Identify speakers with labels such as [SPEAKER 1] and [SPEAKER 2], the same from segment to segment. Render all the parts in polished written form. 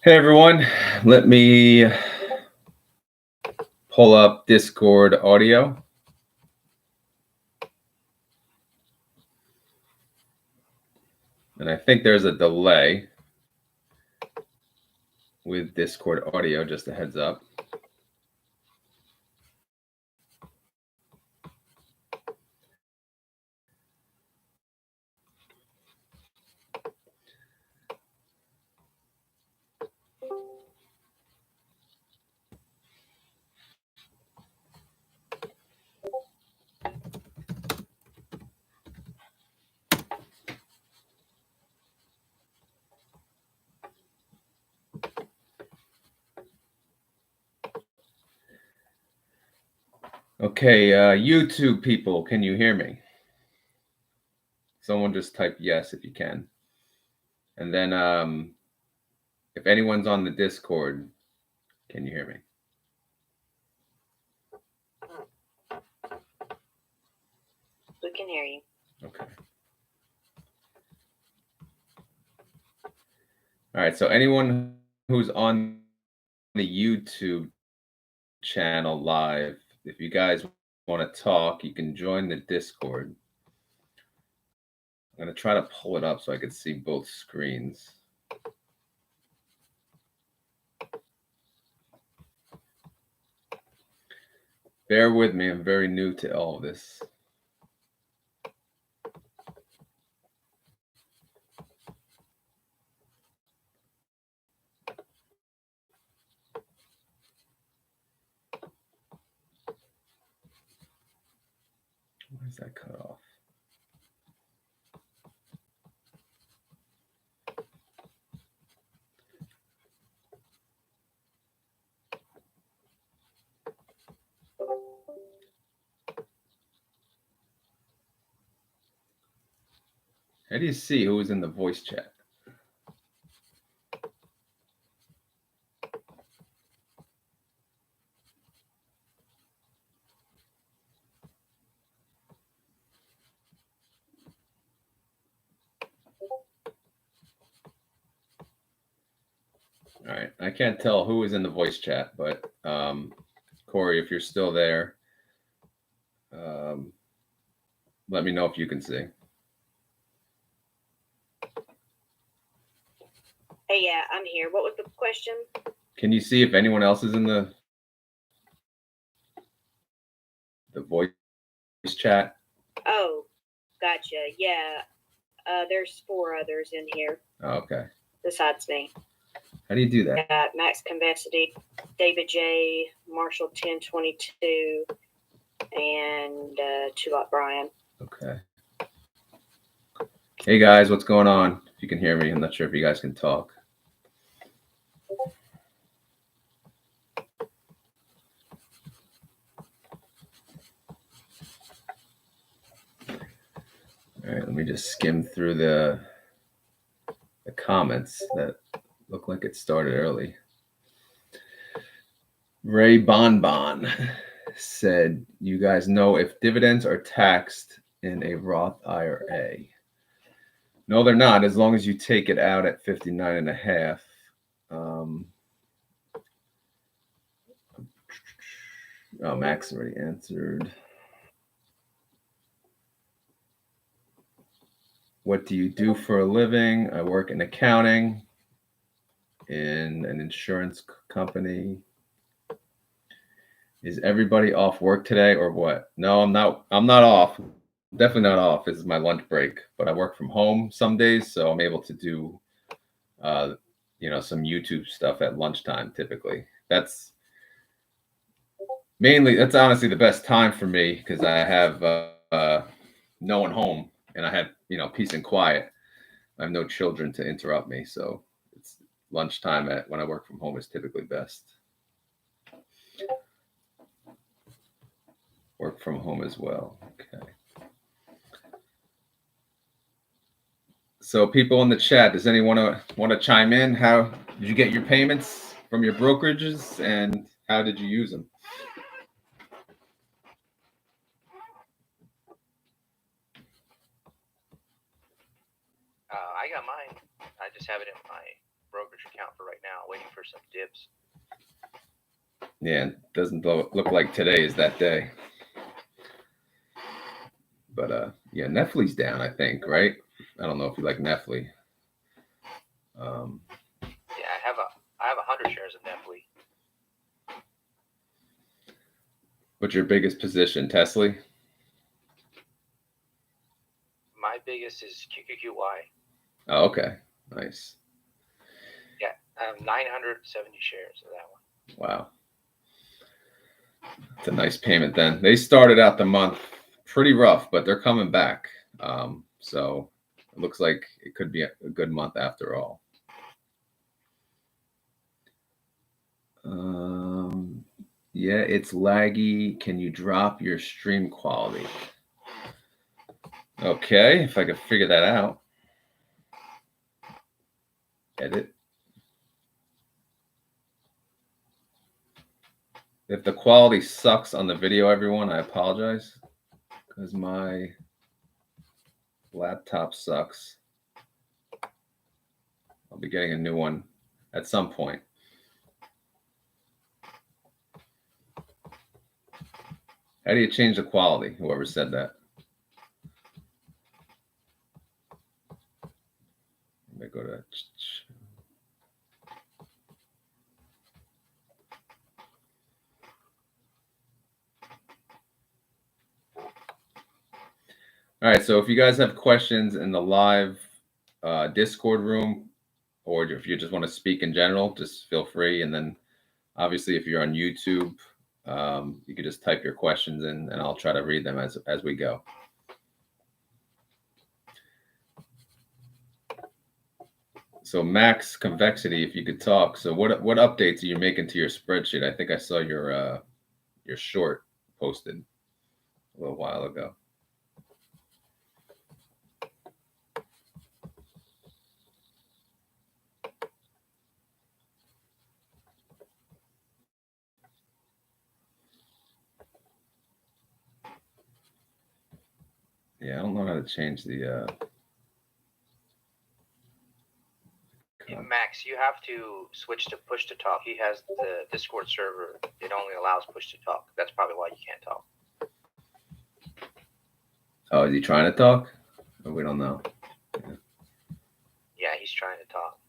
[SPEAKER 1] Hey everyone, let me pull up Discord audio. And I think there's a delay with Discord audio, just a heads up. Okay, YouTube people, can you hear me? Someone just type yes if you can. And then if anyone's on the Discord, can you hear me?
[SPEAKER 2] We can hear you.
[SPEAKER 1] Okay. All right, so anyone who's on the YouTube channel live, if you guys want to talk, you can join the Discord. I'm going to try to pull it up so I can see both screens. Bear with me, I'm very new to all of this. Why is that cut off? How do you see who is in the voice chat? All right, I can't tell who is in the voice chat, but Corey, if you're still there, let me know if you can see.
[SPEAKER 2] Hey, yeah, I'm here. What was the question?
[SPEAKER 1] Can you see if anyone else is in the voice chat?
[SPEAKER 2] Oh, gotcha. Yeah, there's 4 others in here.
[SPEAKER 1] Oh, okay.
[SPEAKER 2] Besides me.
[SPEAKER 1] How do you do that?
[SPEAKER 2] Got Max Convexity, David J, Marshall 1022, and Chulot Brian.
[SPEAKER 1] Okay. Hey guys, what's going on? If you can hear me, I'm not sure if you guys can talk. All right, let me just skim through the comments that look like it started early. Ray Bonbon said, you guys know if dividends are taxed in a Roth IRA? No, they're not, as long as you take it out at 59 and a half. Oh, Max already answered. What do you do for a living? I work in accounting in an insurance company. Is everybody off work today or what? No, I'm not off. Definitely not off. This is my lunch break, but I work from home some days, so I'm able to do some YouTube stuff at lunchtime typically. That's honestly the best time for me because I have no one home and I have peace and quiet. I have no children to interrupt me, so it's lunchtime when I work from home is typically best. Work from home as well. Okay. So people in the chat, does anyone want to chime in? How did you get your payments from your brokerages and how did you use them?
[SPEAKER 3] I got mine. I just have it in my brokerage account for right now, waiting for some dips.
[SPEAKER 1] Yeah, it doesn't look like today is that day. But yeah, Netflix's down, I think, right? I don't know if you like Netflix.
[SPEAKER 3] Yeah, I have 100 shares of Netflix.
[SPEAKER 1] What's your biggest position, Tesla?
[SPEAKER 3] My biggest is QQQY.
[SPEAKER 1] Oh, okay, nice.
[SPEAKER 3] Yeah, I have 970 shares of that one.
[SPEAKER 1] Wow, it's a nice payment. Then they started out the month pretty rough, but they're coming back. So it looks like it could be a good month after all. Yeah, it's laggy. Can you drop your stream quality? Okay, if I could figure that out. Edit. If the quality sucks on the video, everyone, I apologize because my laptop sucks. I'll be getting a new one at some point. How do you change the quality? Whoever said that. Let me go to. All right, so if you guys have questions in the live Discord room, or if you just want to speak in general, just feel free. And then obviously if you're on YouTube, you can just type your questions in and I'll try to read them as we go. So Max Convexity, if you could talk. So what updates are you making to your spreadsheet? I think I saw your short posted a little while ago. Yeah, I don't know how to change the.
[SPEAKER 3] Max, you have to switch to push to talk. He has the Discord server. It only allows push to talk. That's probably why you can't talk.
[SPEAKER 1] Oh, is he trying to talk? Or we don't know.
[SPEAKER 3] Yeah, he's trying to talk.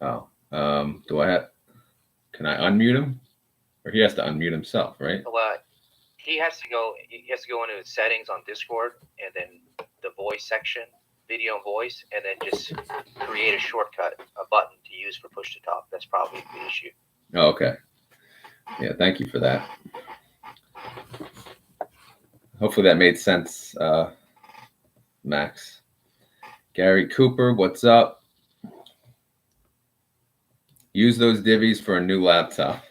[SPEAKER 1] Oh, do I have? Can I unmute him? Or he has to unmute himself, right?
[SPEAKER 3] Well, he has to go into his settings on Discord and then the voice section, video and voice, and then just create a shortcut, a button to use for push to talk. That's probably the issue.
[SPEAKER 1] Oh, okay. Yeah, thank you for that. Hopefully that made sense, Max. Gary Cooper, what's up? Use those divvies for a new laptop.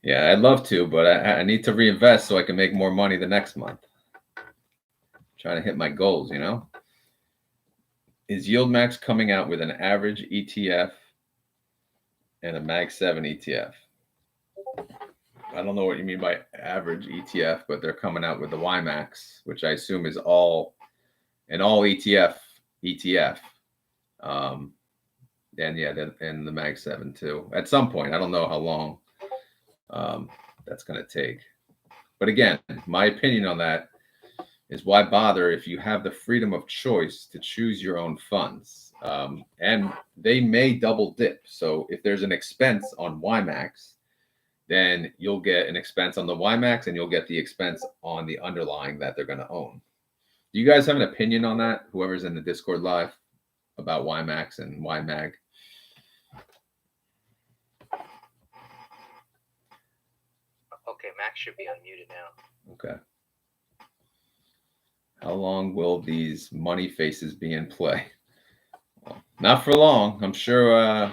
[SPEAKER 1] Yeah, I'd love to, but I need to reinvest so I can make more money the next month. Trying to hit my goals, you know? Is YieldMax coming out with an average ETF and a Mag 7 ETF? I don't know what you mean by average ETF, but they're coming out with the YieldMax, which I assume is an all ETF. And yeah, and the Mag 7 too. At some point, I don't know how long that's going to take. But again, my opinion on that is why bother if you have the freedom of choice to choose your own funds. And they may double dip. So if there's an expense on YieldMax, then you'll get an expense on the YieldMax and you'll get the expense on the underlying that they're going to own. Do you guys have an opinion on that? Whoever's in the Discord live about YieldMax and YMAG?
[SPEAKER 3] Okay, Max should be unmuted now.
[SPEAKER 1] Okay. How long will these money faces be in play? Well, not for long. I'm sure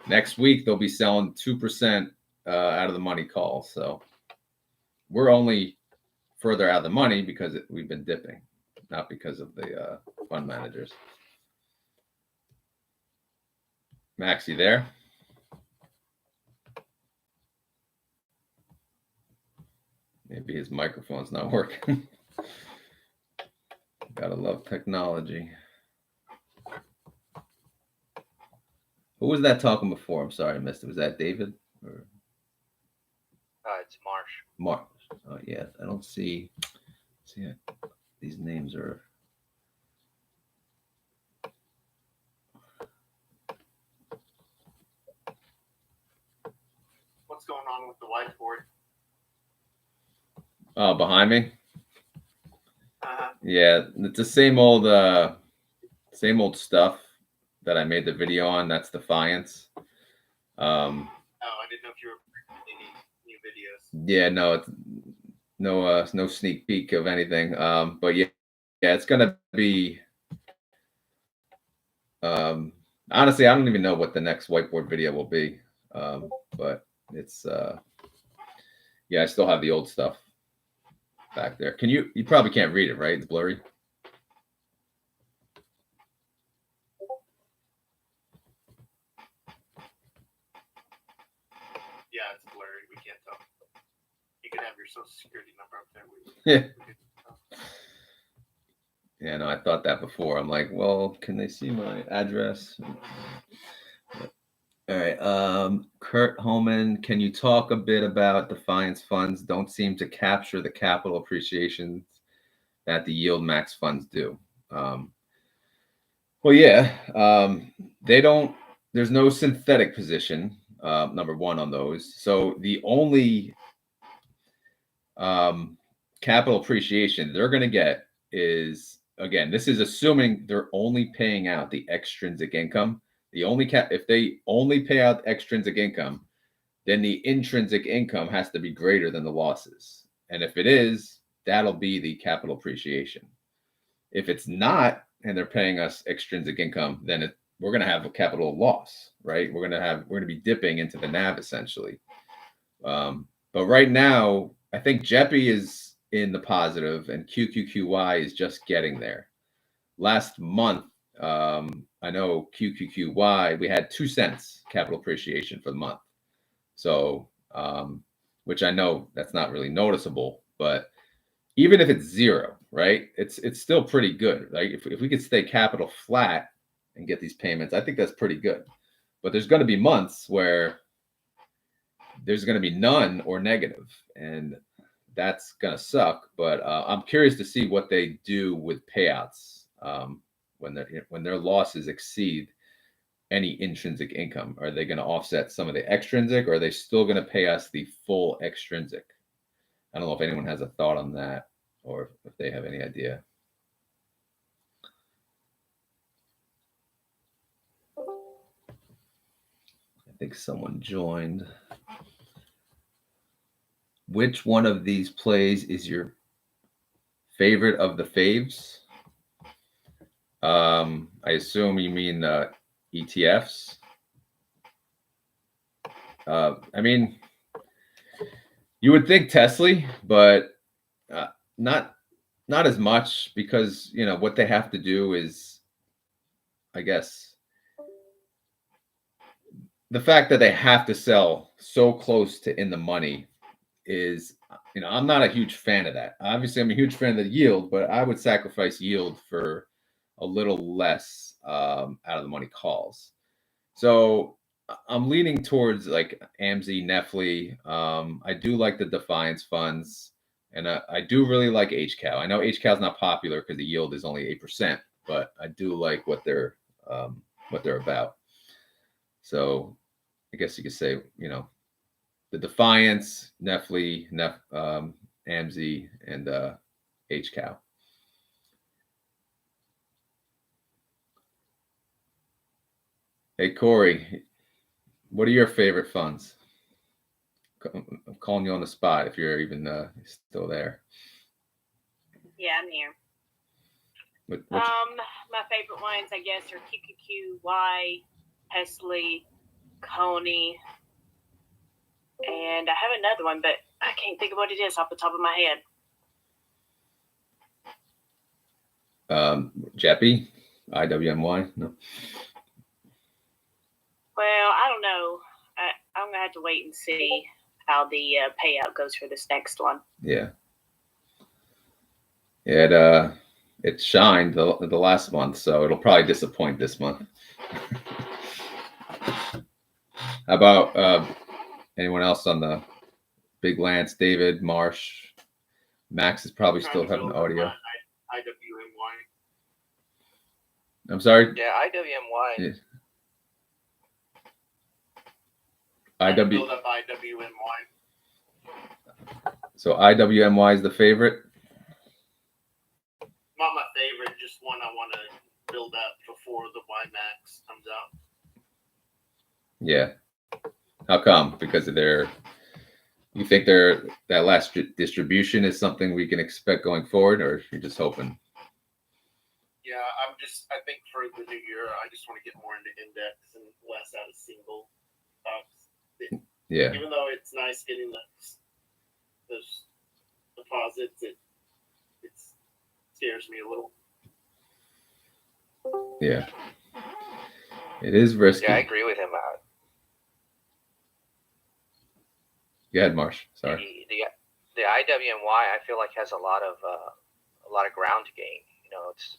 [SPEAKER 1] next week they'll be selling 2% out of the money call. So we're only further out of the money because we've been dipping, not because of the fund managers. Max, you there? Maybe his microphone's not working. Gotta love technology. Who was that talking before? I'm sorry, I missed it. Was that David? Or
[SPEAKER 3] It's Marsh.
[SPEAKER 1] Mark? Oh yeah, I don't see. See, these names are.
[SPEAKER 4] What's going on with the whiteboard?
[SPEAKER 1] Oh, behind me.
[SPEAKER 4] Uh-huh.
[SPEAKER 1] Yeah, it's the same old stuff that I made the video on. That's Defiance.
[SPEAKER 4] Oh, I didn't know if you were making any new videos.
[SPEAKER 1] Yeah, no, it's no sneak peek of anything. But yeah, it's gonna be. Honestly, I don't even know what the next whiteboard video will be. But it's yeah, I still have the old stuff back there. Can you probably can't read it, right? It's blurry.
[SPEAKER 4] Yeah, it's blurry. We can't tell. You can have your social security number up there.
[SPEAKER 1] Yeah. Yeah, no, I thought that before. I'm like, well, can they see my address? All right. Kurt Holman, can you talk a bit about Defiance funds? Don't seem to capture the capital appreciation that the YieldMax funds do. Well, yeah, they don't. There's no synthetic position. Number one on those. So the only capital appreciation they're going to get is, again, this is assuming they're only paying out the extrinsic income. The only if they only pay out extrinsic income, then the intrinsic income has to be greater than the losses. And if it is, that'll be the capital appreciation. If it's not, and they're paying us extrinsic income, then we're going to have a capital loss, right? We're going to be dipping into the NAV essentially. But right now, I think JEPI is in the positive and QQQY is just getting there. Last month, I know QQQY, we had 2 cents capital appreciation for the month. So, which I know that's not really noticeable, but even if it's 0, right, it's still pretty good. Like if we could stay capital flat and get these payments, I think that's pretty good. But there's going to be months where there's going to be none or negative, and that's going to suck. But I'm curious to see what they do with payouts when their losses exceed any intrinsic income. Are they going to offset some of the extrinsic, or are they still going to pay us the full extrinsic? I don't know if anyone has a thought on that, or if they have any idea. I think someone joined. Which one of these plays is your favorite of the faves? I assume you mean ETFs. I mean, you would think Tesla, but not as much, because what they have to do is, I guess, the fact that they have to sell so close to in the money is, I'm not a huge fan of that. Obviously, I'm a huge fan of the yield, but I would sacrifice yield for a little less out of the money calls. So I'm leaning towards like AMZ, Nefli. I do like the Defiance funds, and I do really like HCal. I know HCal is not popular because the yield is only 8%, but I do like what they're about. So I guess you could say, the Defiance, Nefli, AMZ, and HCal. Hey, Corey, what are your favorite funds? I'm calling you on the spot if you're even still there.
[SPEAKER 2] Yeah, I'm here.
[SPEAKER 5] My favorite ones, I guess, are QQQY, Tesla, Coney, and I have another one, but I can't think of what it is off the top of my head.
[SPEAKER 1] JEPI, IWMY, no.
[SPEAKER 5] Well, I don't know. I'm gonna have to wait and see how the payout goes for this next one.
[SPEAKER 1] Yeah. It shined the last month, so it'll probably disappoint this month. How about anyone else on the Big Lance, David, Marsh? Max is probably
[SPEAKER 4] Trying
[SPEAKER 1] still
[SPEAKER 4] to
[SPEAKER 1] having
[SPEAKER 4] build up
[SPEAKER 1] audio.
[SPEAKER 4] my IWMY.
[SPEAKER 1] I'm sorry.
[SPEAKER 3] Yeah, IWMY.
[SPEAKER 1] Yeah.
[SPEAKER 4] Trying to
[SPEAKER 1] IW.
[SPEAKER 4] build up IWMY.
[SPEAKER 1] So IWMY is the favorite.
[SPEAKER 4] Not my favorite, just one I want to build up before the YieldMax comes out.
[SPEAKER 1] Yeah. How come? Because of their. You think that last distribution is something we can expect going forward, or you're just hoping?
[SPEAKER 4] Yeah, I think for the new year, I just want to get more into index and less out of single stocks.
[SPEAKER 1] Yeah.
[SPEAKER 4] Even though it's nice getting those deposits, it scares me a little.
[SPEAKER 1] Yeah. It is risky.
[SPEAKER 3] Yeah, I agree with him.
[SPEAKER 1] Go ahead, Marsh. Sorry.
[SPEAKER 3] The IWMY I feel like has a lot of ground to gain. You know, it's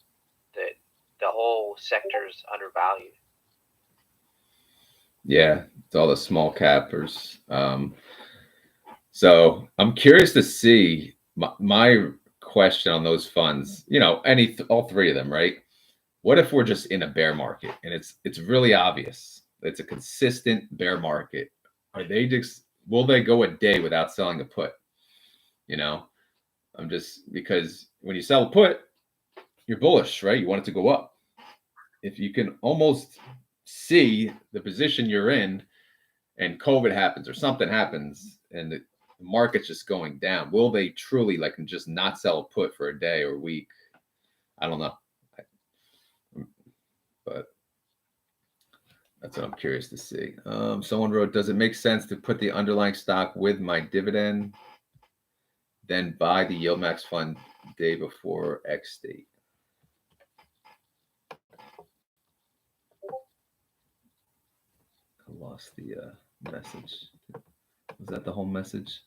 [SPEAKER 3] the whole sector's undervalued.
[SPEAKER 1] Yeah, it's all the small cappers. So I'm curious to see my question on those funds. You know, all three of them, right? What if we're just in a bear market and it's really obvious? It's a consistent bear market. Will they go a day without selling a put? You know, I'm just because when you sell a put, you're bullish, right? You want it to go up. If you can almost see the position you're in and COVID happens or something happens and the market's just going down, will they truly just not sell a put for a day or a week? I don't know. But that's what I'm curious to see. Someone wrote, does it make sense to put the underlying stock with my dividend, then buy the YieldMax fund day before X date? I lost the message. Was that the whole message?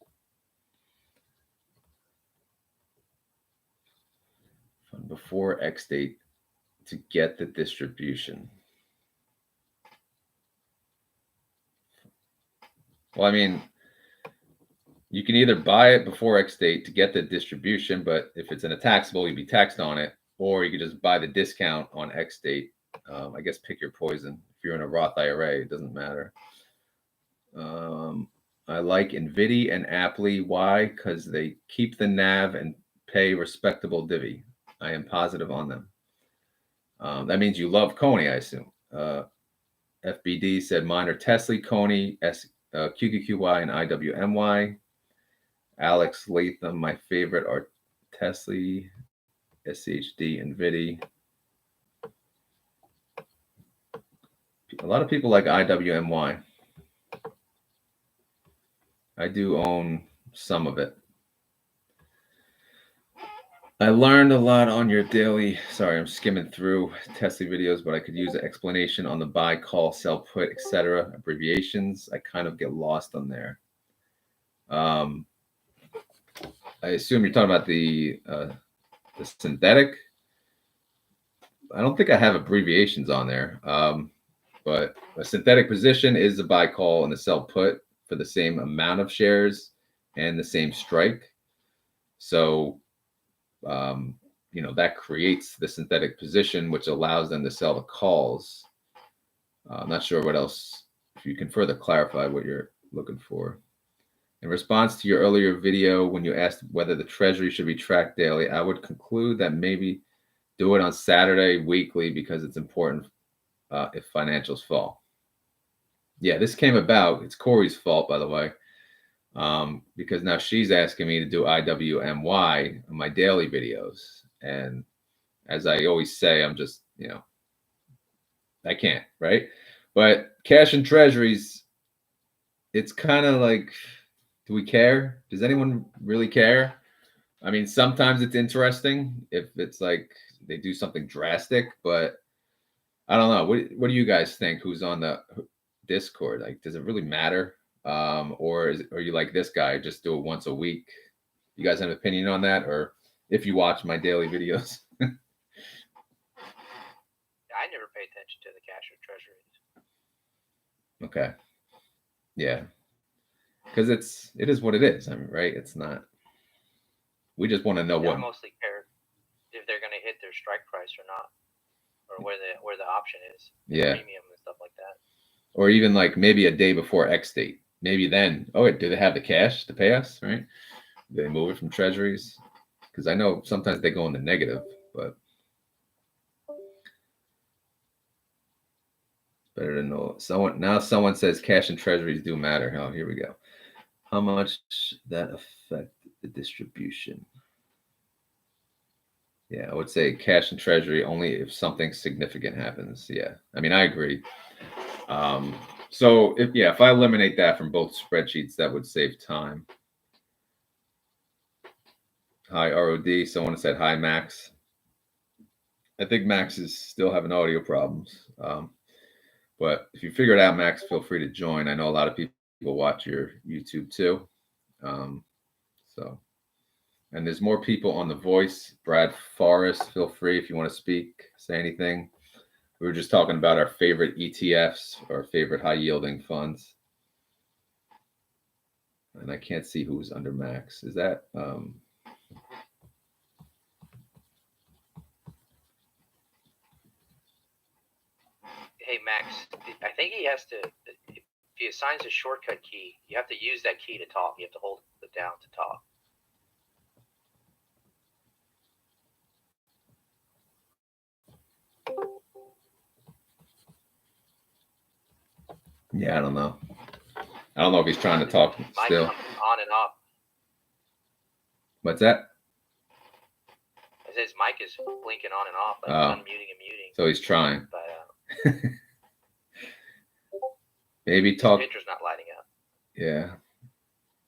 [SPEAKER 1] Fund before X date to get the distribution. Well, I mean, you can either buy it before X date to get the distribution, but if it's in a taxable, you'd be taxed on it, or you could just buy the discount on X date. I guess pick your poison. If you're in a Roth IRA, it doesn't matter. I like NVIDIA and Apple. Why? Because they keep the NAV and pay respectable divvy. I am positive on them. That means you love Coney, I assume. FBD said mine are Tesla, Coney, QQQY, and IWMY. Alex Latham, my favorite are Tesla, SHD, NVIDIA. A lot of people like IWMY. I do own some of it. I learned a lot on your daily, sorry, I'm skimming through Tesla videos, but I could use an explanation on the buy, call, sell, put, etc. Abbreviations. I kind of get lost on there. I assume you're talking about the synthetic. I don't think I have abbreviations on there. But a synthetic position is a buy, call, and a sell, put for the same amount of shares and the same strike. So, that creates the synthetic position, which allows them to sell the calls. I'm not sure what else, if you can further clarify what you're looking for. In response to your earlier video, when you asked whether the treasury should be tracked daily, I would conclude that maybe do it on Saturday weekly because it's important if financials fall. Yeah, this came about. It's Corey's fault, by the way, because now she's asking me to do IWMY on my daily videos. And as I always say, I'm just, I can't, right? But cash and treasuries, it's kind of like, do we care? Does anyone really care? I mean, sometimes it's interesting if it's like they do something drastic, but I don't know. What do you guys think? Who's on the Discord? Like, does it really matter? Or are you like this guy? Just do it once a week. You guys have an opinion on that, or if you watch my daily videos?
[SPEAKER 3] I never pay attention to the cash or treasuries.
[SPEAKER 1] Okay. Yeah, because it is what it is. I mean, right? It's not. We just want to know
[SPEAKER 3] I
[SPEAKER 1] what.
[SPEAKER 3] mostly care if they're going to hit their strike price or not, or where the option is,
[SPEAKER 1] Yeah,
[SPEAKER 3] premium and stuff like that.
[SPEAKER 1] or even like maybe a day before X date. Maybe then. Oh, wait, do they have the cash to pay us? Right? Do they move it from treasuries? Because I know sometimes they go in the negative, but better to know. Someone says cash and treasuries do matter. Oh, here we go. How much that affect the distribution? Yeah, I would say cash and treasury only if something significant happens. Yeah, I mean, I agree. So if I eliminate that from both spreadsheets, that would save time. Hi, R.o.D. Someone said hi, Max. I think Max is still having audio problems. But if you figure it out, Max, feel free to join. I know a lot of people watch your YouTube too. And there's more people on The Voice. Brad Forrest, feel free if you want to speak, say anything. We were just talking about our favorite ETFs, our favorite high yielding funds. And I can't see who's under Max. Is that
[SPEAKER 3] Hey Max, I think he has to. If he assigns a shortcut key, you have to use that key to talk. You have to hold it down to talk.
[SPEAKER 1] Yeah, I don't know. I don't know if he's trying to talk still.
[SPEAKER 3] On and off.
[SPEAKER 1] What's that?
[SPEAKER 3] His mic is blinking on and off, like unmuting and muting.
[SPEAKER 1] So he's trying.
[SPEAKER 3] But
[SPEAKER 1] maybe talk.
[SPEAKER 3] His picture's not lighting up.
[SPEAKER 1] Yeah.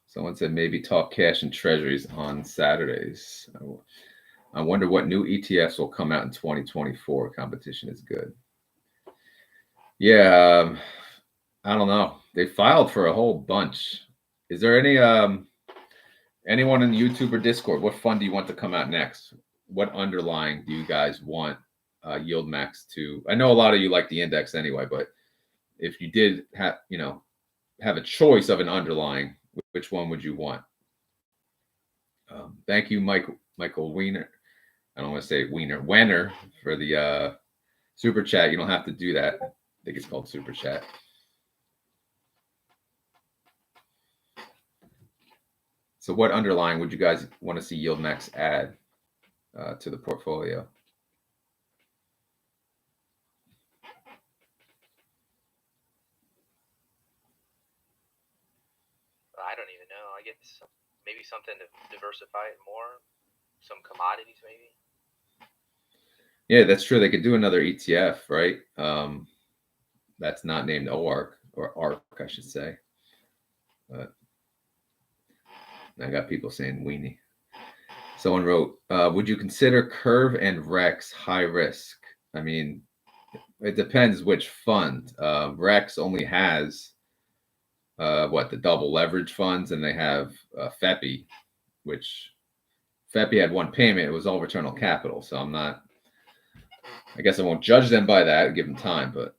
[SPEAKER 1] Someone said maybe talk cash and treasuries on Saturdays. I wonder what new ETFs will come out in 2024. Competition is good. Yeah, I don't know. They filed for a whole bunch. Is there any anyone in YouTube or Discord? What fund do you want to come out next? What underlying do you guys want YieldMax to? I know a lot of you like the index anyway, but if you did have a choice of an underlying, which one would you want? Thank you, Michael Wiener. I don't want to say Wenner for the super chat. You don't have to do that. I think it's called super chat. So what underlying would you guys want to see YieldMax add to the portfolio?
[SPEAKER 3] I don't even know. I guess maybe something to diversify it more. Some commodities, maybe.
[SPEAKER 1] Yeah, that's true. They could do another ETF, right? That's not named OARC or ARC, I should say. But I got people saying weenie. Someone wrote, would you consider Curve and Rex high risk? I mean, it depends which fund. Rex only has the double leverage funds, and they have FEPI, which FEPI had one payment. It was all return on capital. So I guess I won't judge them by that, give them time, but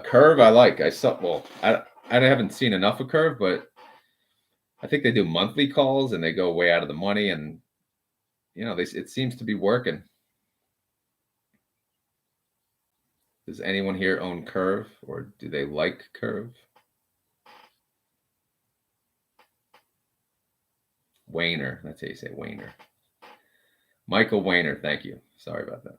[SPEAKER 1] Curve I like. I haven't seen enough of Curve, but I think they do monthly calls and they go way out of the money, and it seems to be working. Does anyone here own Curve, or do they like Curve? Wayner, that's how you say Wayner. Michael Wayner, thank you. Sorry about that.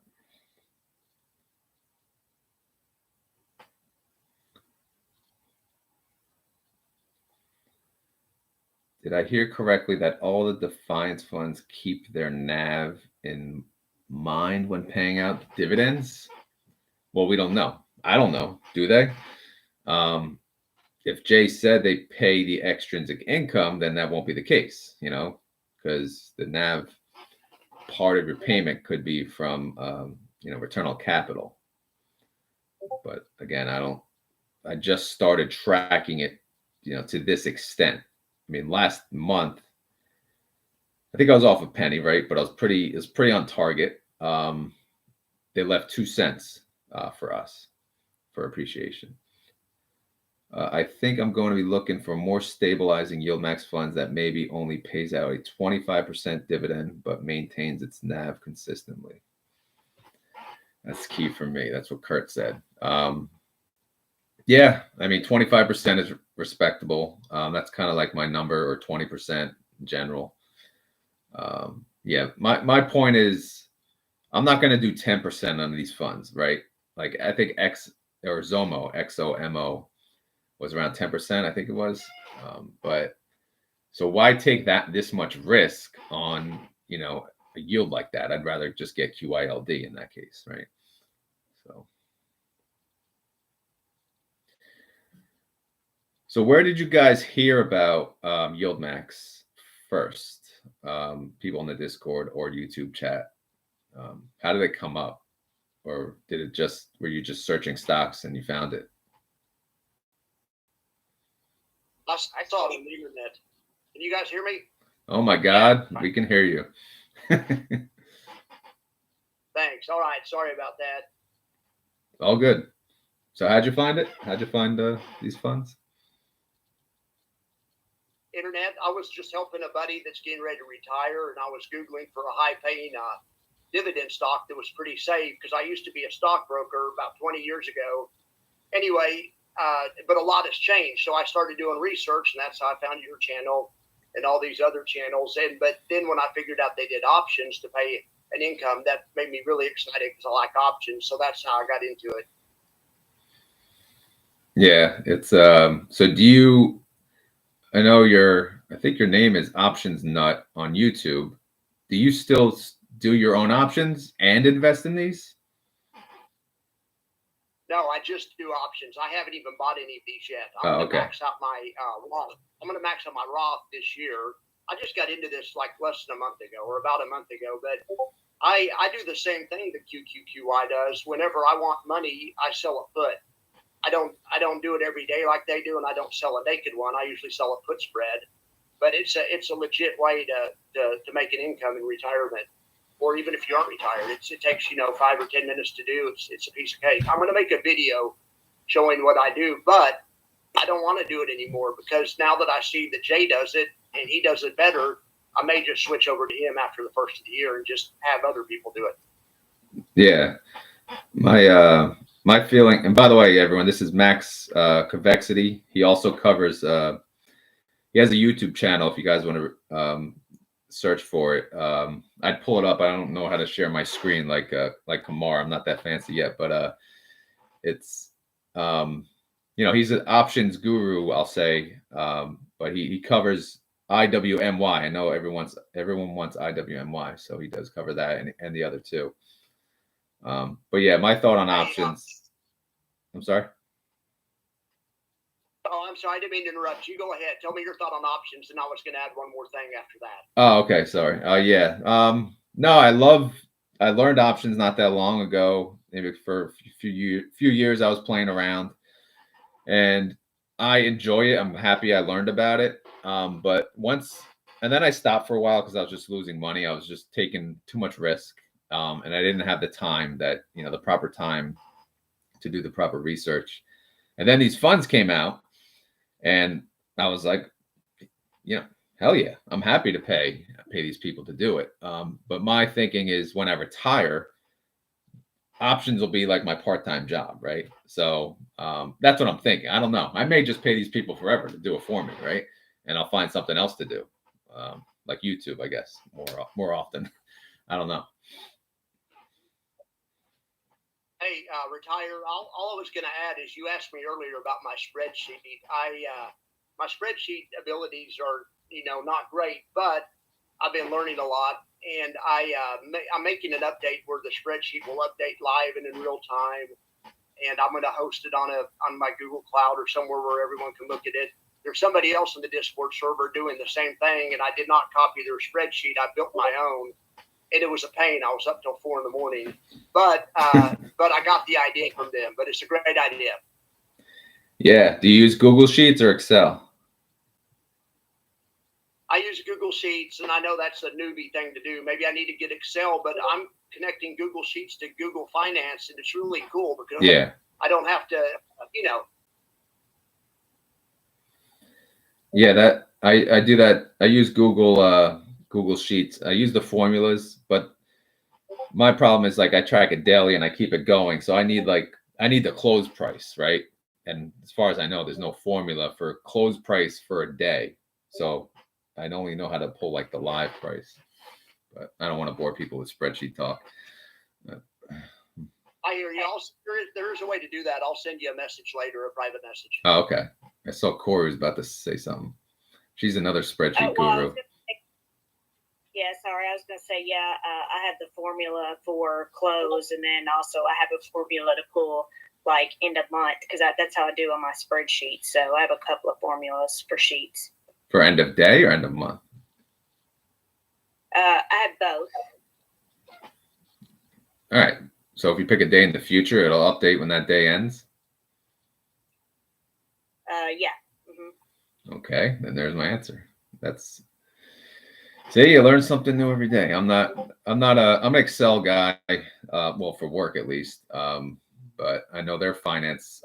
[SPEAKER 1] Did I hear correctly that all the Defiance funds keep their NAV in mind when paying out dividends? Well, we don't know. I don't know. Do they? If Jay said they pay the extrinsic income, then that won't be the case, because the NAV part of your payment could be from, return on capital. But again, I just started tracking it, to this extent. I mean, last month, I think I was off a penny, right? But it was pretty on target. They left 2 cents for us for appreciation. I think I'm going to be looking for more stabilizing YieldMax funds that maybe only pays out a 25% dividend, but maintains its NAV consistently. That's key for me. That's what Kurt said. Yeah, I mean, 25% is respectable. That's kind of like my number, or 20% in general. Yeah, my point is, I'm not going to do 10% on these funds, right? Like, I think XOMO was around 10%, I think it was. But so why take this much risk on, you know, a yield like that? I'd rather just get QYLD in that case, right? So where did you guys hear about YieldMax first? People in the Discord or YouTube chat. How did it come up? Or were you just searching stocks and you found it?
[SPEAKER 6] I saw it on the internet. Can you guys hear me?
[SPEAKER 1] Oh my God, we can hear you.
[SPEAKER 6] Thanks. All right. Sorry about that.
[SPEAKER 1] All good. So how'd you find it? How'd you find these funds?
[SPEAKER 6] Internet. I was just helping a buddy that's getting ready to retire, and I was Googling for a high-paying dividend stock that was pretty safe, because I used to be a stockbroker about 20 years ago. Anyway, but a lot has changed, so I started doing research, and that's how I found your channel and all these other channels. But then when I figured out they did options to pay an income, that made me really excited, because I like options. So that's how I got into it.
[SPEAKER 1] Yeah, it's so do you? I know I think your name is Options Nut on YouTube. Do you still do your own options and invest in these?
[SPEAKER 6] No, I just do options. I haven't even bought any of these yet. I'm going to max out my Roth. I'm going to max out my Roth this year. I just got into this like less than a month ago, or about a month ago. But I do the same thing that QQQY does. Whenever I want money, I sell a put. I don't do it every day like they do, and I don't sell a naked one. I usually sell a put spread. But it's a legit way to make an income in retirement, or even if you aren't retired. It takes 5 or 10 minutes to do. It's a piece of cake. I'm going to make a video showing what I do, but I don't want to do it anymore, because now that I see that Jay does it and he does it better, I may just switch over to him after the first of the year and just have other people do it.
[SPEAKER 1] Yeah, my feeling. And by the way, everyone, this is Max Convexity. He also covers. He has a YouTube channel. If you guys want to search for it, I'd pull it up. I don't know how to share my screen like Kamar. I'm not that fancy yet, but it's he's an options guru, I'll say. But he covers IWMY. I know everyone wants IWMY, so he does cover that and the other two. But yeah, my thought on options. I'm sorry.
[SPEAKER 6] Oh, I'm sorry. I didn't mean to interrupt you. Go ahead. Tell me your thought on options, and I was going to add one more thing after that.
[SPEAKER 1] Oh, okay. Sorry. Yeah. No, I learned options not that long ago. Maybe for a few years, I was playing around, and I enjoy it. I'm happy I learned about it. But and then I stopped for a while because I was just losing money. I was just taking too much risk, and I didn't have the time the proper time to do the proper research. And then these funds came out, and I was like, hell yeah, I'm happy to pay these people to do it. But my thinking is, when I retire, options will be like my part-time job, right? So that's what I'm thinking. I don't know. I may just pay these people forever to do it for me, right? And I'll find something else to do, like YouTube, I guess, more often. I don't know.
[SPEAKER 6] Hey, retire. All I was going to add is, you asked me earlier about my spreadsheet. My spreadsheet abilities are not great, but I've been learning a lot, and I'm making an update where the spreadsheet will update live and in real time, and I'm going to host it on my Google Cloud or somewhere where everyone can look at it. There's somebody else in the Discord server doing the same thing, and I did not copy their spreadsheet. I built my own, and it was a pain. I was up till 4 a.m, but I got the idea from them. But it's a great idea.
[SPEAKER 1] Yeah. Do you use Google Sheets or Excel?
[SPEAKER 6] I use Google Sheets, and I know that's a newbie thing to do. Maybe I need to get Excel, but I'm connecting Google Sheets to Google Finance, and it's really cool because I don't have to,
[SPEAKER 1] Yeah, that I do that. I use Google Sheets. I use the formulas, but my problem is like I track it daily and I keep it going. So I need the close price, right? And as far as I know, there's no formula for close price for a day. So I only know how to pull like the live price. But I don't want to bore people with spreadsheet talk.
[SPEAKER 6] I hear you. There is a way to do that. I'll send you a message later, a private message.
[SPEAKER 1] Oh, okay. I saw Corey was about to say something. She's another spreadsheet guru.
[SPEAKER 2] Yeah, sorry. I was going to say, I have the formula for close, and then also I have a formula to pull like end of month because that's how I do on my spreadsheet. So I have a couple of formulas for sheets.
[SPEAKER 1] For end of day or end of month?
[SPEAKER 2] I have both.
[SPEAKER 1] All right. So if you pick a day in the future, it'll update when that day ends?
[SPEAKER 2] Yeah. Mm-hmm.
[SPEAKER 1] Okay, then there's my answer. See, you learn something new every day. I'm an Excel guy, well, for work at least. But I know their finance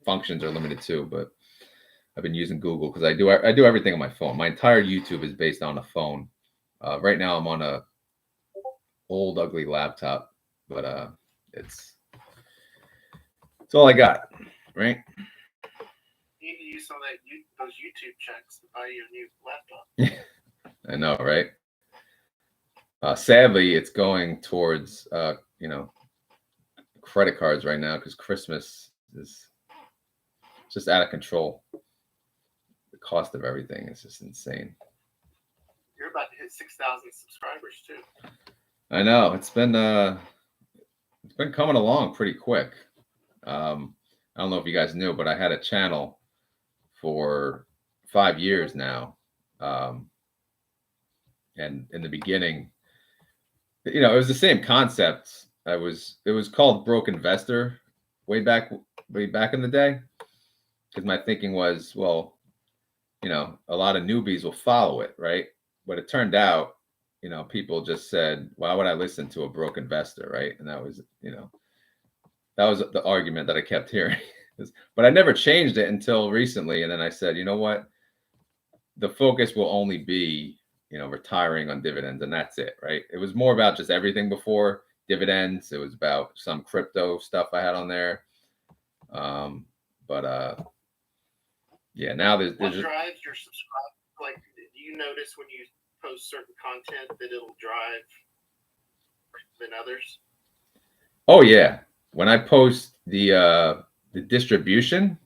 [SPEAKER 1] functions are limited too, but I've been using Google because I do everything on my phone. My entire YouTube is based on a phone. Right now I'm on a old ugly laptop, but it's all I got, right?
[SPEAKER 4] You need to use some of those YouTube checks to buy you a new laptop.
[SPEAKER 1] I know, right? Sadly, it's going towards credit cards right now because Christmas is just out of control. The cost of everything is just insane.
[SPEAKER 4] You're about to hit 6,000 subscribers too.
[SPEAKER 1] I know it's been coming along pretty quick. I don't know if you guys knew, but I had a channel for 5 years now, and in the beginning, it was the same concept. It was called Broke Investor way back in the day, because my thinking was, well, a lot of newbies will follow it, right? But it turned out, people just said, why would I listen to a broke investor, right? And that was the argument that I kept hearing. But I never changed it until recently. And then I said, you know what? The focus will only be, retiring on dividends, and that's it, right? It was more about just everything before dividends. It was about some crypto stuff I had on there. Yeah, now there's
[SPEAKER 4] what drives your subscribe? Like, do you notice when you post certain content that it'll drive than others?
[SPEAKER 1] Oh yeah. When I post the distribution,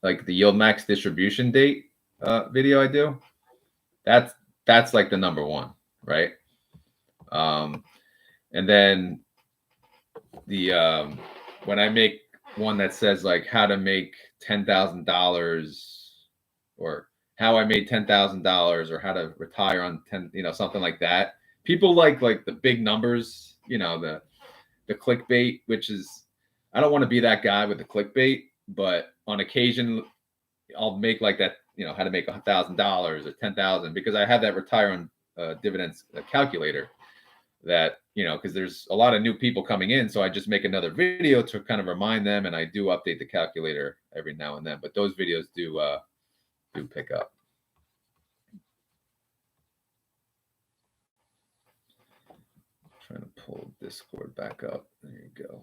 [SPEAKER 1] like the YieldMax distribution date video I do, that's like the number one, right? And then the when I make one that says like how to make $10,000 or how I made $10,000 or how to retire on 10, something like that. People like the big numbers, the clickbait, which is, I don't want to be that guy with the clickbait, but on occasion I'll make like that, how to make $1,000 or 10,000, because I have that retire on dividends calculator that, because there's a lot of new people coming in. So I just make another video to kind of remind them. And I do update the calculator every now and then, but those videos do pick up. Trying to pull Discord back up. There you go.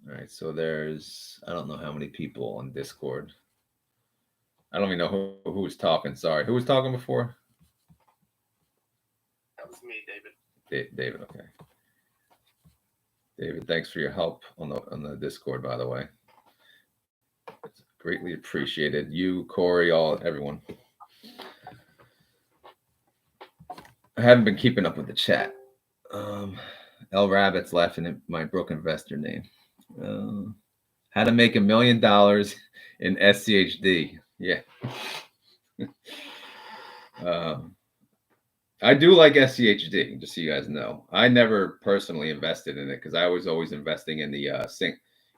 [SPEAKER 1] All right, so I don't know how many people on Discord. I don't even know who was talking. Sorry, who was talking before?
[SPEAKER 4] That was me, David.
[SPEAKER 1] David, okay. David, thanks for your help on the Discord, by the way. It's greatly appreciated. You, Corey, everyone. I haven't been keeping up with the chat. L Rabbit's laughing at my broke investor name. How to make $1 million in SCHD. Yeah. I do like SCHD, just so you guys know. I never personally invested in it because I was always investing in the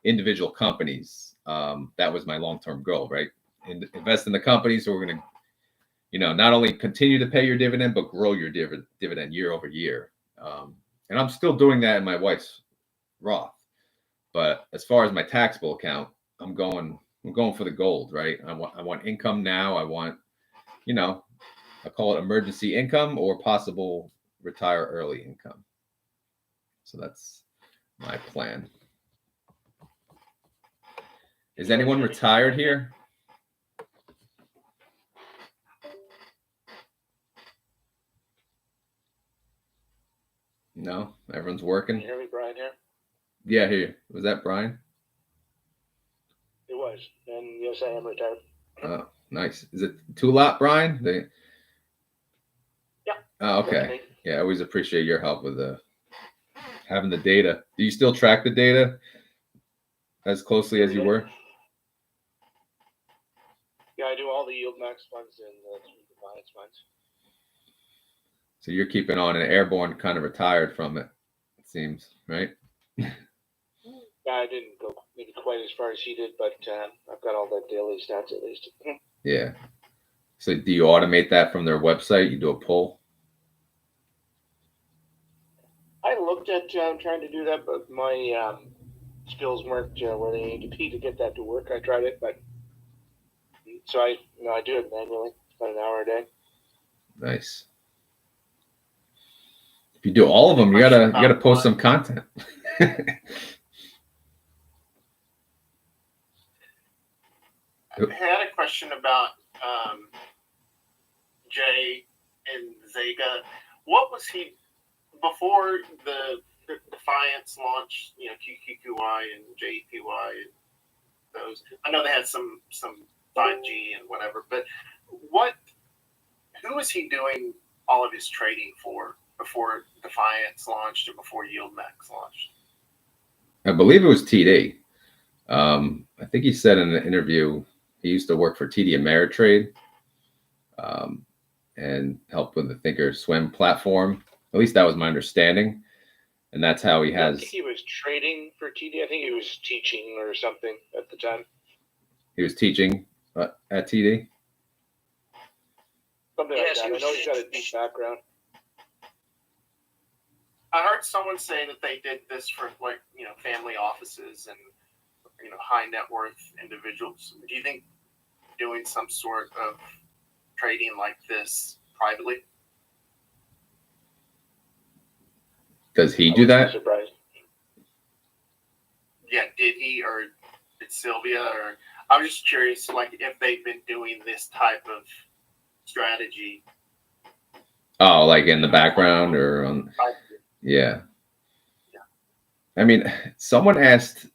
[SPEAKER 1] individual companies. That was my long-term goal, right? Invest in the company, so we're going to, not only continue to pay your dividend, but grow your dividend year over year. and I'm still doing that in my wife's Roth. But as far as my taxable account, I'm going for the gold, right? I want income now. I want, I call it emergency income or possible retire early income. So that's my plan. Is anyone retired here? No, everyone's working.
[SPEAKER 7] Can you hear me, Brian, here?
[SPEAKER 1] Yeah, here. Was that Brian?
[SPEAKER 7] It was. And yes, I am retired.
[SPEAKER 1] Oh, nice. Is it two lot, Brian?
[SPEAKER 7] Yeah.
[SPEAKER 1] Oh, okay. Yeah, I always appreciate your help with having the data. Do you still track the data as closely as you were?
[SPEAKER 7] Yeah, I do all the YieldMax funds and the Defiance funds.
[SPEAKER 1] So you're keeping on, and Airborne kind of retired from it seems, right?
[SPEAKER 7] Yeah, I didn't go maybe quite as far as he did, but I've got all the daily stats at least.
[SPEAKER 1] Yeah. So do you automate that from their website? You do a poll?
[SPEAKER 7] I looked at trying to do that, but my skills weren't where they need to be to get that to work. I tried it, but so I do it manually, about an hour a day.
[SPEAKER 1] Nice. If you do all of them, you gotta post some content.
[SPEAKER 4] I had a question about Jay and Zega. What was he before the Defiance launch? QQQY and JPY and those. I know they had some 5G and whatever, but who was he doing all of his trading for before Defiance launched and before YieldMax launched?
[SPEAKER 1] I believe it was TD. I think he said in an interview he used to work for TD Ameritrade and help with the Thinkorswim platform. At least that was my understanding. And that's how he has.
[SPEAKER 7] I think he was trading for TD. I think he was teaching or something at the time.
[SPEAKER 1] He was teaching at TD?
[SPEAKER 7] Something like that. I know he's got a deep background.
[SPEAKER 4] I heard someone say that they did this for family offices and high net worth individuals. Do you think doing some sort of trading like this privately?
[SPEAKER 1] Does he do that?
[SPEAKER 7] Surprised.
[SPEAKER 4] Yeah, did he or did Sylvia? Or I was just curious, if they've been doing this type of strategy.
[SPEAKER 1] Oh, like in the background or on? Yeah. I mean, someone asked,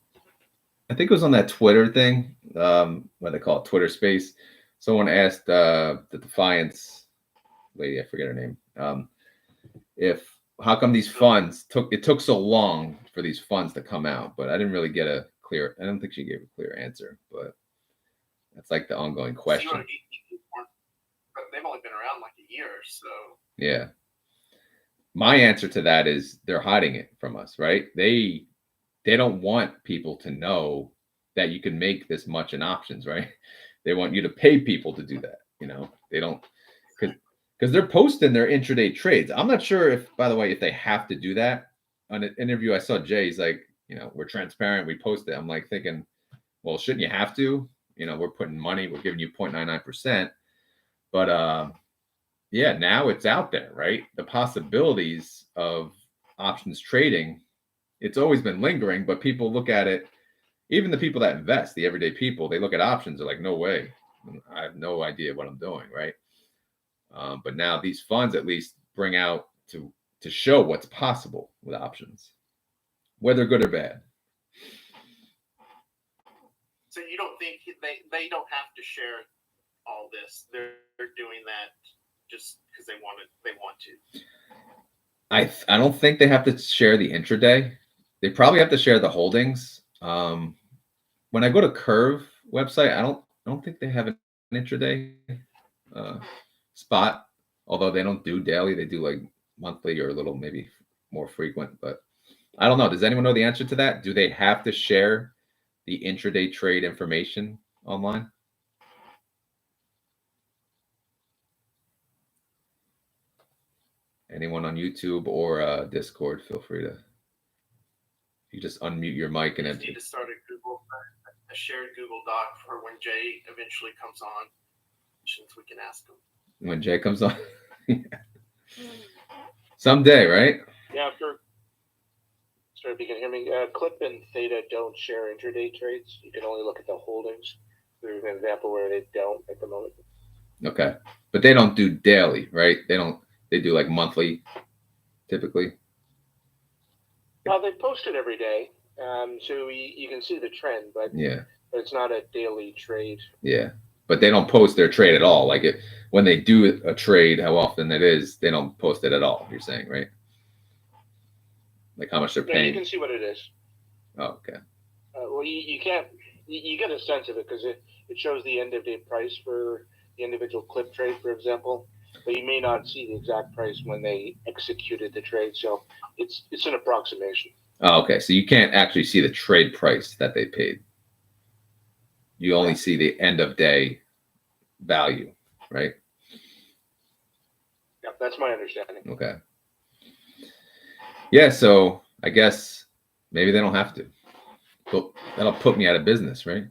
[SPEAKER 1] I think it was on that Twitter thing, what they call it, Twitter Space. Someone asked the Defiance lady, I forget her name, how come these funds took so long for these funds to come out? But I didn't really get I don't think she gave a clear answer, but that's like the ongoing question.
[SPEAKER 4] But they've only been around a year, so.
[SPEAKER 1] Yeah. My answer to that is they're hiding it from us, right? They don't want people to know that you can make this much in options, right? They want you to pay people to do that. They don't, because they're posting their intraday trades. I'm not sure if, by the way, if they have to do that. On an interview I saw, Jay's like, we're transparent, we post it. I'm like thinking, well, shouldn't you have to? We're putting money, we're giving you 0.99%. But yeah, now it's out there, right? The possibilities of options trading, it's always been lingering, but people look at it, even the people that invest, the everyday people, they look at options, they're like, no way. I have no idea what I'm doing, right? But now these funds at least bring out to show what's possible with options, whether good or bad.
[SPEAKER 4] So you don't think they don't have to share all this? They're doing that just because they want to.
[SPEAKER 1] I don't think they have to share the intraday. They probably have to share the holdings. When I go to Curve website, I don't think they have an intraday spot. Although they don't do daily, they do like monthly or a little maybe more frequent. But I don't know. Does anyone know the answer to that? Do they have to share the intraday trade information online? Anyone on YouTube or Discord, feel free to. You just unmute your mic and
[SPEAKER 4] need to start a shared Google Doc for when Jay eventually comes on, since we can ask him.
[SPEAKER 1] When Jay comes on, someday, right?
[SPEAKER 7] Yeah, sure. Sorry if you can hear me. Clip and Theta don't share intraday trades. You can only look at the holdings. There's an example where they don't at the moment.
[SPEAKER 1] Okay, but they don't do daily, right? They don't. They do like monthly, typically.
[SPEAKER 7] Well, they post it every day, so you can see the trend, but
[SPEAKER 1] yeah,
[SPEAKER 7] but it's not a daily trade.
[SPEAKER 1] Yeah, but they don't post their trade at all. Like when they do a trade, how often it is, they don't post it at all. You're saying, right? Like how much they're paying.
[SPEAKER 7] You can see what it is.
[SPEAKER 1] Oh, okay.
[SPEAKER 7] Well, you can't. You get a sense of it because it shows the end of day price for the individual clip trade, for example. But you may not see the exact price when they executed the trade. So it's an approximation.
[SPEAKER 1] Oh, okay. So you can't actually see the trade price that they paid. You only see the end of day value, right?
[SPEAKER 7] Yeah, that's my understanding.
[SPEAKER 1] Okay. Yeah, so I guess maybe they don't have to. But that'll put me out of business, right?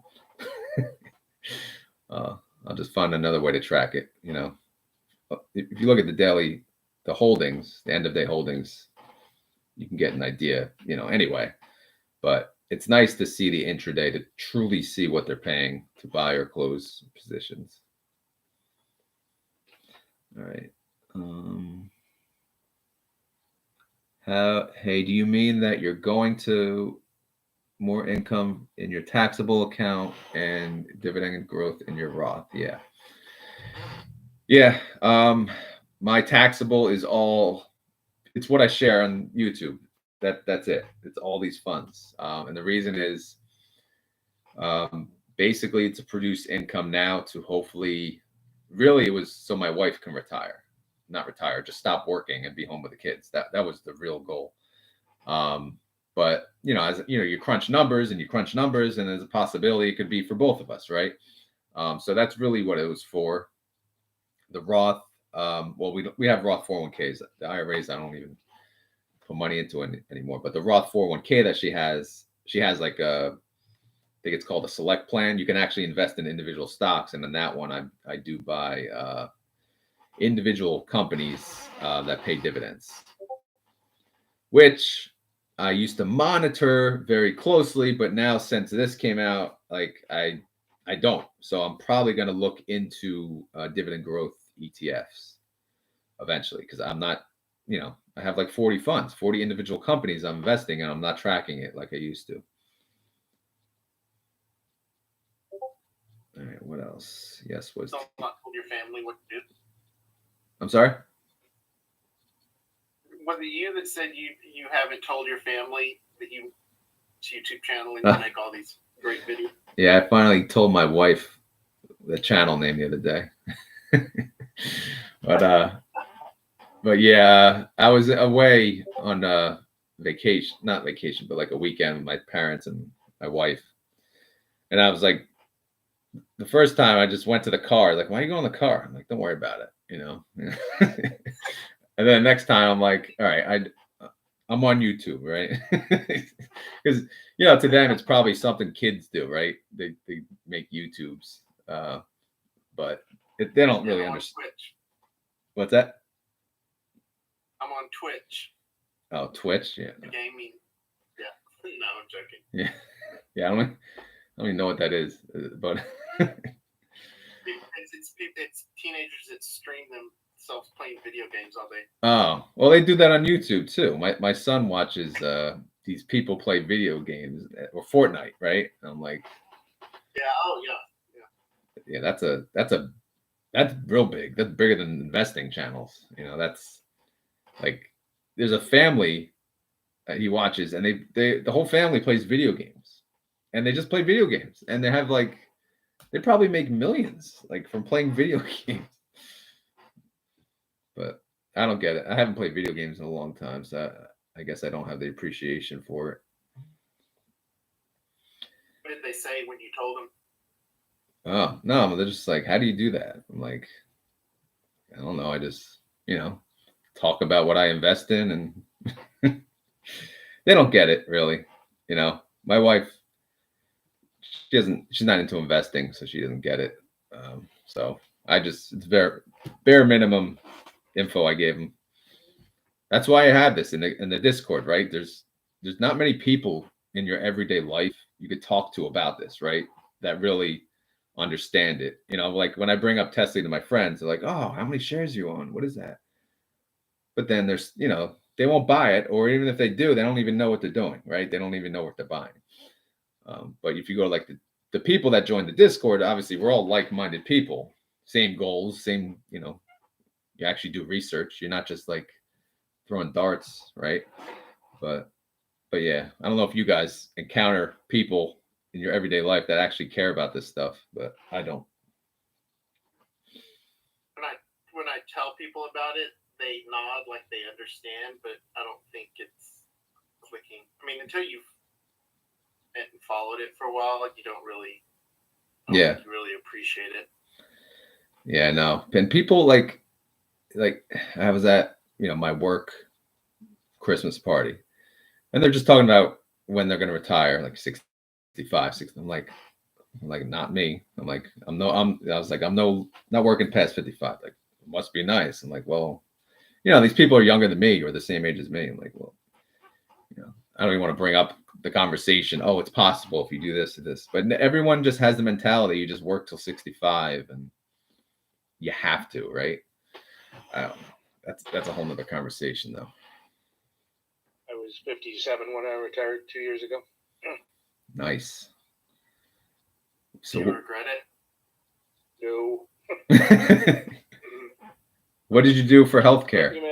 [SPEAKER 1] I'll just find another way to track it, you know. If you look at the holdings, the end of day holdings, you can get an idea, you know, anyway. But it's nice to see the intraday to truly see what they're paying to buy or close positions. All right. Hey, do you mean that you're going to more income in your taxable account and dividend growth in your Roth? Yeah. Yeah. My taxable is it's what I share on YouTube. That's it. It's all these funds. And the reason is basically to produce income now to hopefully, really it was so my wife can not retire, just stop working and be home with the kids. That was the real goal. But you know, as you know, you crunch numbers and there's a possibility it could be for both of us, right? So that's really what it was for. The Roth, well, we have Roth 401ks. The IRAs, I don't even put money into it anymore. But the Roth 401k that she has like I think it's called a select plan. You can actually invest in individual stocks, and in that one, I do buy individual companies that pay dividends, which I used to monitor very closely, but now since this came out, like I don't. So I'm probably going to look into dividend growth ETFs eventually, because I'm not, you know, I have like 40 funds, 40 individual companies I'm investing in. I'm not tracking it like I used to. All right, what else? Yes,
[SPEAKER 4] Don't not told your family what to do.
[SPEAKER 1] I'm sorry?
[SPEAKER 4] Was it you that said you haven't told your family that it's YouTube channel and you make all these great videos?
[SPEAKER 1] Yeah, I finally told my wife the channel name the other day. But yeah, I was away on vacation, not vacation, but like a weekend with my parents and my wife. And I was like, the first time I just went to the car, like, why are you going in the car? I'm like, don't worry about it, you know? And then next time I'm like, all right, I'm on YouTube, right? Because, you know, to them, it's probably something kids do, right? They make YouTubes, but they don't really understand.
[SPEAKER 4] Twitch.
[SPEAKER 1] What's that?
[SPEAKER 4] I'm on Twitch.
[SPEAKER 1] Oh, Twitch, yeah.
[SPEAKER 4] Gaming. Yeah. No, I'm joking.
[SPEAKER 1] Yeah, yeah. I don't even know what that is, but
[SPEAKER 4] it's teenagers that stream themselves playing video games all day.
[SPEAKER 1] Oh, well, they do that on YouTube too. My son watches these people play video games or Fortnite, right? And I'm like,
[SPEAKER 4] yeah, oh yeah.
[SPEAKER 1] Yeah, that's real big. That's bigger than investing channels. You know, that's like there's a family that he watches, and the whole family plays video games, and they just play video games, and they have like they probably make millions like from playing video games. But I don't get it. I haven't played video games in a long time, so I guess I don't have the appreciation for it.
[SPEAKER 4] What did they say when you told them?
[SPEAKER 1] Oh, no, they're just like, how do you do that? I'm like, I don't know. I just, you know, talk about what I invest in, and they don't get it really. You know, my wife, she's not into investing, so she doesn't get it. So it's very bare minimum info I gave them. That's why I have this in the Discord, right? There's not many people in your everyday life you could talk to about this, right? That really understand it. You know, like when I bring up Tesla to my friends, they're like, "Oh, how many shares you own? What is that?" But then there's, you know, they won't buy it, or even if they do, they don't even know what they're doing, right? They don't even know what they're buying. But if you go to like the people that join the Discord, obviously we're all like-minded people, same goals, same, you know, you actually do research. You're not just like throwing darts, right? But yeah, I don't know if you guys encounter people in your everyday life that actually care about this stuff, but I don't.
[SPEAKER 4] When I tell people about it, they nod like they understand, but I don't think it's clicking. I mean, until you've followed it for a while, like you don't really, think you really appreciate it.
[SPEAKER 1] Yeah, no. And people like I was at, you know, my work Christmas party, and they're just talking about when they're going to retire, like 65, 60. I'm like, not me. I'm like, I'm not working past 55. Like, it must be nice. I'm like, well, you know, these people are younger than me or the same age as me. I'm like, well, you know, I don't even want to bring up the conversation. Oh, it's possible if you do this or this, but everyone just has the mentality. You just work till 65 and you have to, right? I don't know. That's a whole nother conversation though.
[SPEAKER 7] I was 57 when I retired 2 years ago.
[SPEAKER 1] Nice. So
[SPEAKER 4] do you regret it?
[SPEAKER 7] No.
[SPEAKER 1] What did you do for healthcare?
[SPEAKER 7] I mean,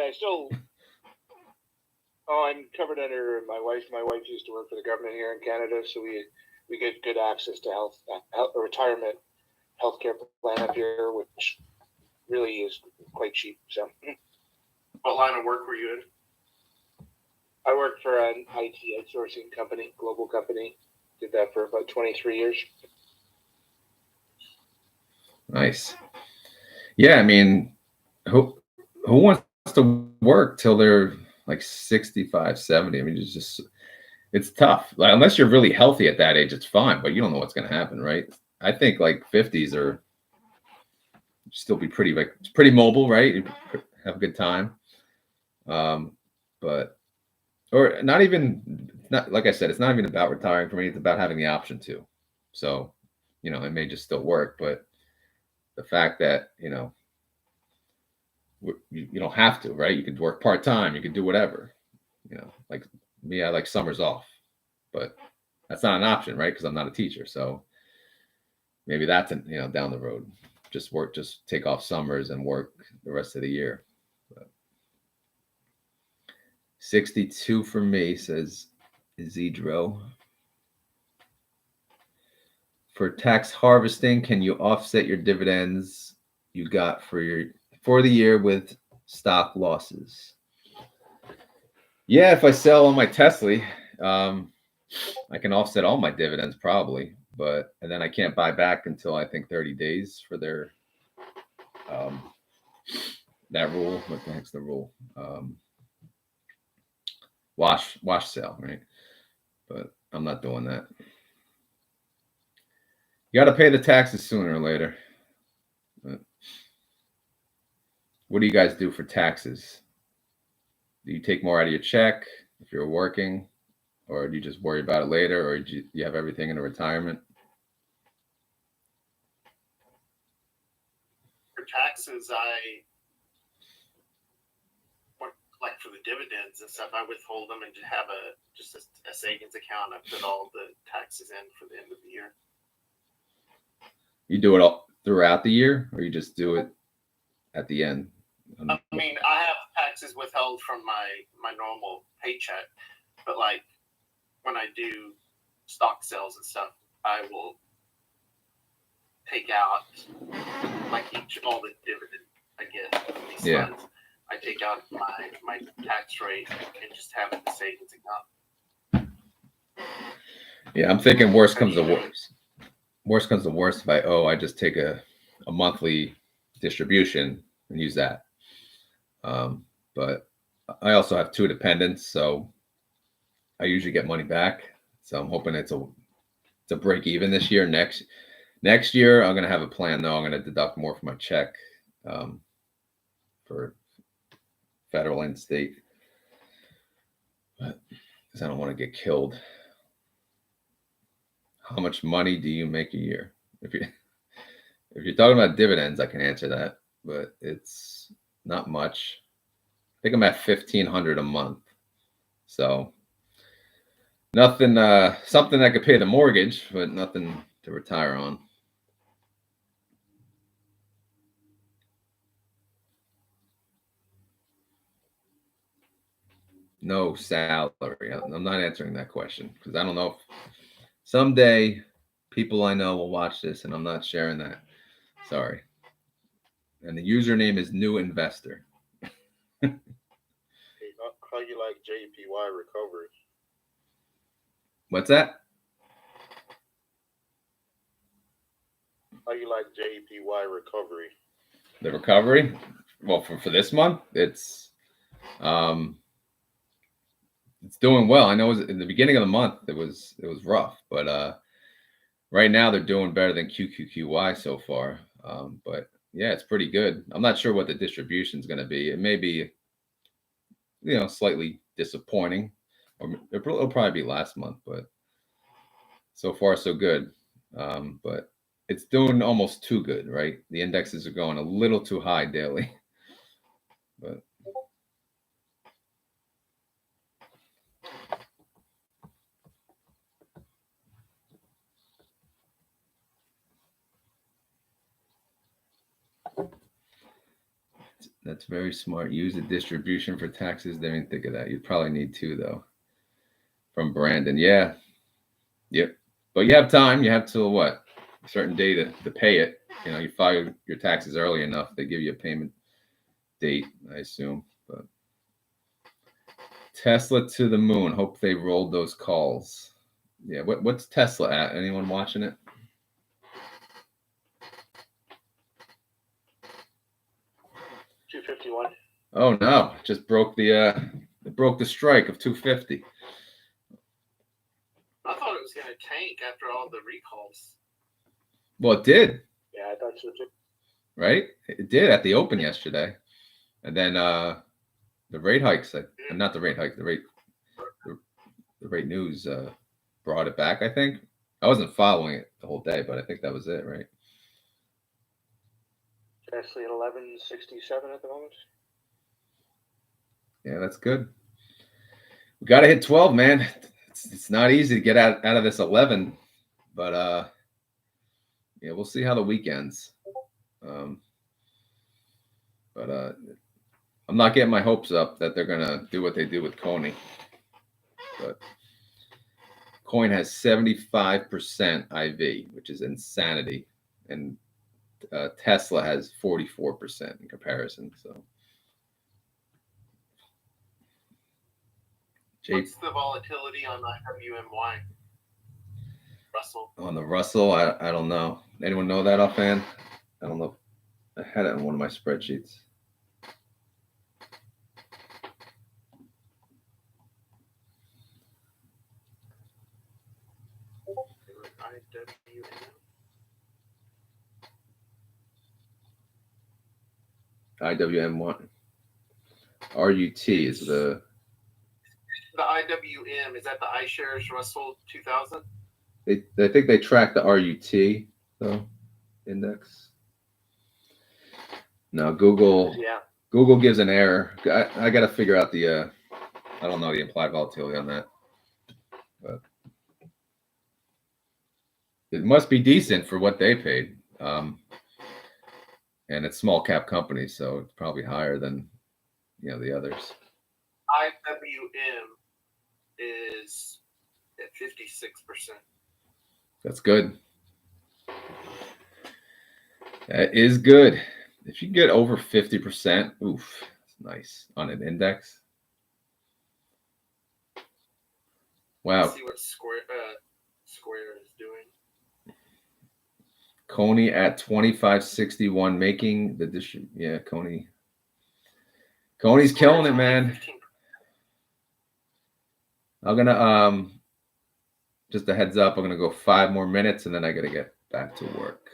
[SPEAKER 7] I'm covered under my wife. My wife used to work for the government here in Canada, so we get good access to retirement healthcare plan up here, which really is quite cheap. So,
[SPEAKER 4] what line of work were you in?
[SPEAKER 7] I worked for an IT outsourcing company, global company. Did that for about 23 years. Nice.
[SPEAKER 1] Yeah, I mean, who wants to work till they're like 65, 70? I mean, it's tough. Like, unless you're really healthy at that age, it's fine, but you don't know what's going to happen, right? I think like 50s are still be pretty mobile, right? You have a good time. But or not like I said, it's not even about retiring for me. It's about having the option to. So, you know, it may just still work, but the fact that, you know, you don't have to, right? You could work part-time, you could do whatever, you know, like me, I like summers off, but that's not an option, right? Because I'm not a teacher. So maybe that's, you know, down the road, just take off summers and work the rest of the year. But 62 for me, says Isidro. For tax harvesting, can you offset your dividends you got for the year with stock losses? Yeah, if I sell on my Tesla, I can offset all my dividends probably, and then I can't buy back until I think 30 days for their that rule. What the heck's the rule? Wash sale, right? But I'm not doing that. You got to pay the taxes sooner or later. But what do you guys do for taxes? Do you take more out of your check if you're working, or do you just worry about it later, or do you have everything in a retirement?
[SPEAKER 4] For taxes, like for the dividends and stuff, I withhold them and just have a savings account. I put all the taxes in for the end of the year.
[SPEAKER 1] You do it all throughout the year, or you just do it at the end?
[SPEAKER 4] I mean, I have taxes withheld from my normal paycheck, but like when I do stock sales and stuff, I will take out like all the dividend I get from these funds. I take out my tax rate and just have it in the savings account.
[SPEAKER 1] Yeah, I'm thinking worst comes to worst. Worst comes to worst, if I just take a monthly distribution and use that. but I also have 2 dependents, so I usually get money back. So I'm hoping it's a break even this year. Next year, I'm gonna have a plan though. I'm gonna deduct more from my check for federal and state, because I don't want to get killed. How much money do you make a year? If you're talking about dividends, I can answer that, but it's not much. I think I'm at $1,500 a month, so nothing. Something that could pay the mortgage, but nothing to retire on. No salary. I'm not answering that question because I don't know if someday people I know will watch this, and I'm not sharing that. Sorry. And the username is New Investor.
[SPEAKER 8] How you like JPY recovery?
[SPEAKER 1] What's that?
[SPEAKER 8] How you like JPY recovery?
[SPEAKER 1] The recovery? Well, for this month, it's doing well. I know in the beginning of the month it was rough, but right now they're doing better than QQQY so far. But yeah, it's pretty good. I'm not sure what the distribution is going to be. It may be, slightly disappointing, or it'll probably be last month, but so far so good. But it's doing almost too good, right? The indexes are going a little too high daily, but that's very smart. Use a distribution for taxes. Didn't even think of that. You'd probably need 2 though. From Brandon, yeah, yep. But you have time. You have till what? A certain day to pay it. You file your taxes early enough, they give you a payment date, I assume. But Tesla to the moon. Hope they rolled those calls. Yeah, what's Tesla at? Anyone watching it?
[SPEAKER 7] $251.
[SPEAKER 1] Oh no, just broke the strike of 250.
[SPEAKER 4] I thought it was going to tank after all the recalls.
[SPEAKER 1] Well, it did.
[SPEAKER 7] Yeah, I thought so too.
[SPEAKER 1] Right? It did at the open yesterday. And then the rate hikes, not the rate hike, the rate news brought it back, I think. I wasn't following it the whole day, but I think that was it, right?
[SPEAKER 7] It's actually at 1167 at the moment.
[SPEAKER 1] Yeah, that's good. We got to hit 12, man. It's not easy to get out of this 11, but yeah, we'll see how the weekends. But I'm not getting my hopes up that they're gonna do what they do with Coney. But coin has 75% IV, which is insanity, and Tesla has 44% in comparison. So,
[SPEAKER 4] What's the volatility on IWMY? Russell.
[SPEAKER 1] On the Russell, I don't know. Anyone know that offhand? I don't know. I had it in one of my spreadsheets. IWM1. RUT is the
[SPEAKER 4] IWM, is that the iShares Russell 2000?
[SPEAKER 1] I think they track the RUT though index. Now Google gives an error. I got to figure out the I don't know the implied volatility on that, but it must be decent for what they paid. And it's small cap companies, so it's probably higher than the others.
[SPEAKER 4] IWM is at 56%.
[SPEAKER 1] That's good. That is good. If you get over 50%, oof, that's nice on an index. Wow.
[SPEAKER 4] Let's see what Square is doing.
[SPEAKER 1] Coney at 2561, making the Coney Coney's killing it, man. I'm gonna just a heads up, I'm gonna go 5 more minutes and then I gotta get back to work.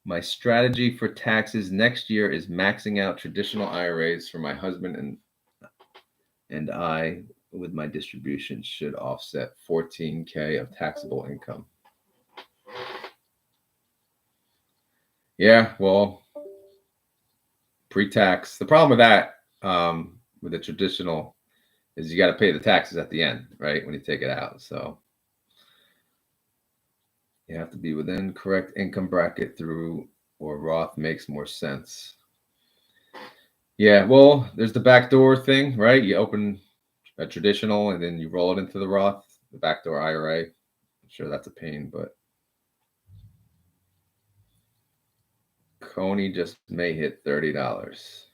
[SPEAKER 1] My strategy for taxes next year is maxing out traditional IRAs for my husband and I with my distribution should offset $14K of taxable income. Yeah, well, pre-tax. The problem with that, with the traditional, is you got to pay the taxes at the end, right? When you take it out. So you have to be within correct income bracket through or Roth makes more sense. Yeah, well, there's the backdoor thing, right? You open a traditional and then you roll it into the Roth, the backdoor IRA. I'm sure that's a pain, but Coney just may hit $30.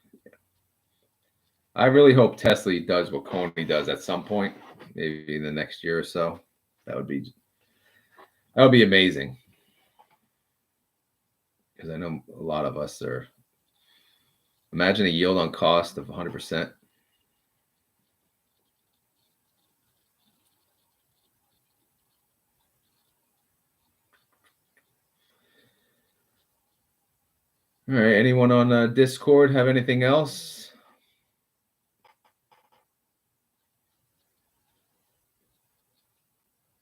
[SPEAKER 1] I really hope Tesla does what Coney does at some point, maybe in the next year or so. That would be amazing. Because I know a lot of us are. Imagine a yield on cost of 100%. All right. Anyone on Discord have anything else?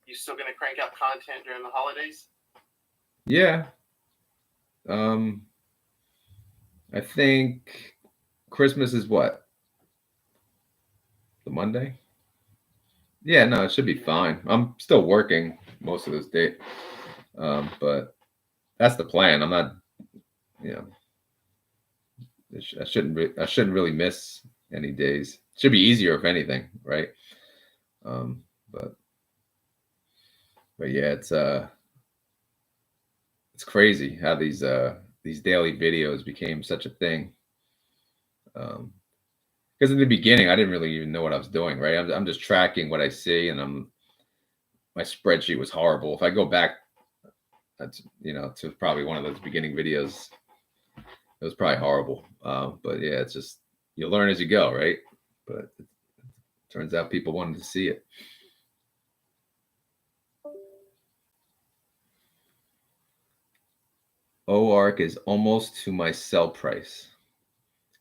[SPEAKER 4] You still going to crank out content during the holidays?
[SPEAKER 1] Yeah. I think Christmas is what? The Monday? Yeah, no, it should be fine. I'm still working most of those days. But that's the plan. I'm not, I shouldn't really miss any days. It should be easier if anything, right? But yeah, it's crazy how these daily videos became such a thing. Because in the beginning, I didn't really even know what I was doing, right? I'm just tracking what I see, and my spreadsheet was horrible. If I go back, that's to probably one of those beginning videos, it was probably horrible. But yeah, it's just you learn as you go, right? But it turns out people wanted to see it. OARC is almost to my sell price.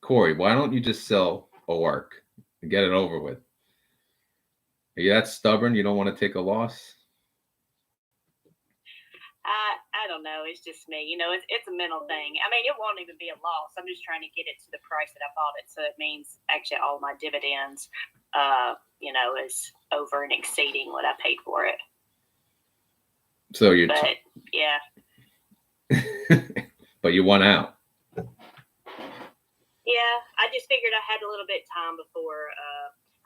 [SPEAKER 1] Corey, why don't you just sell OARC and get it over with? Are you that stubborn? You don't want to take a loss?
[SPEAKER 2] I don't know. It's just me. It's a mental thing. I mean, it won't even be a loss. I'm just trying to get it to the price that I bought it. So it means actually all my dividends, is over and exceeding what I paid for it.
[SPEAKER 1] So you're.
[SPEAKER 2] But yeah.
[SPEAKER 1] But you won out.
[SPEAKER 2] Yeah, I just figured I had a little bit of time before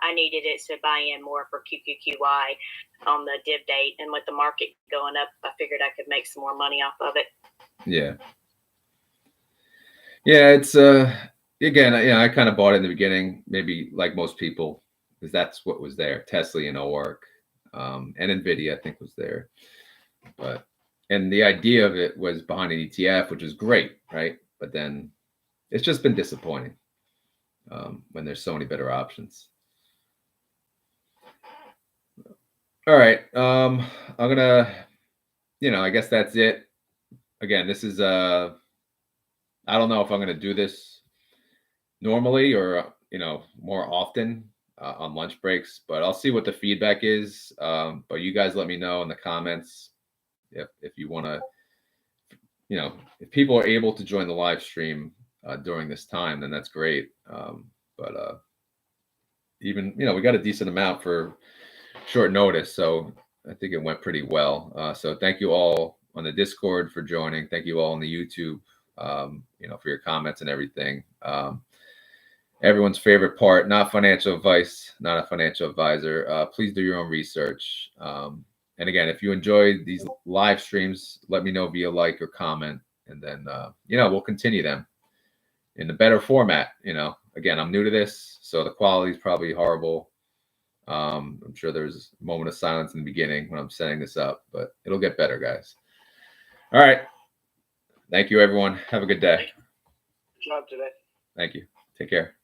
[SPEAKER 2] I needed it to buy in more for QQQY on the div date. And with the market going up, I figured I could make some more money off of it. Yeah.
[SPEAKER 1] Yeah, it's again, I kind of bought it in the beginning, maybe like most people, because that's what was there. Tesla and OARC, and NVIDIA, I think, was there. And the idea of it was behind an ETF, which is great, right? But then it's just been disappointing when there's so many better options. All right. I'm gonna, I guess that's it. Again, this is I don't know if I'm gonna do this normally or more often on lunch breaks, but I'll see what the feedback is. But you guys let me know in the comments if you want to, if people are able to join the live stream during this time, then that's great. But even, we got a decent amount for short notice. So I think it went pretty well. So thank you all on the Discord for joining. Thank you all on the YouTube, for your comments and everything. Everyone's favorite part, not financial advice, not a financial advisor. Please do your own research. And again, if you enjoy these live streams, let me know via like or comment, and then, we'll continue them in a better format. Again, I'm new to this, so the quality is probably horrible. I'm sure there's a moment of silence in the beginning when I'm setting this up, but it'll get better, guys. All right. Thank you, everyone. Have a good day.
[SPEAKER 7] Good job today.
[SPEAKER 1] Thank you. Take care.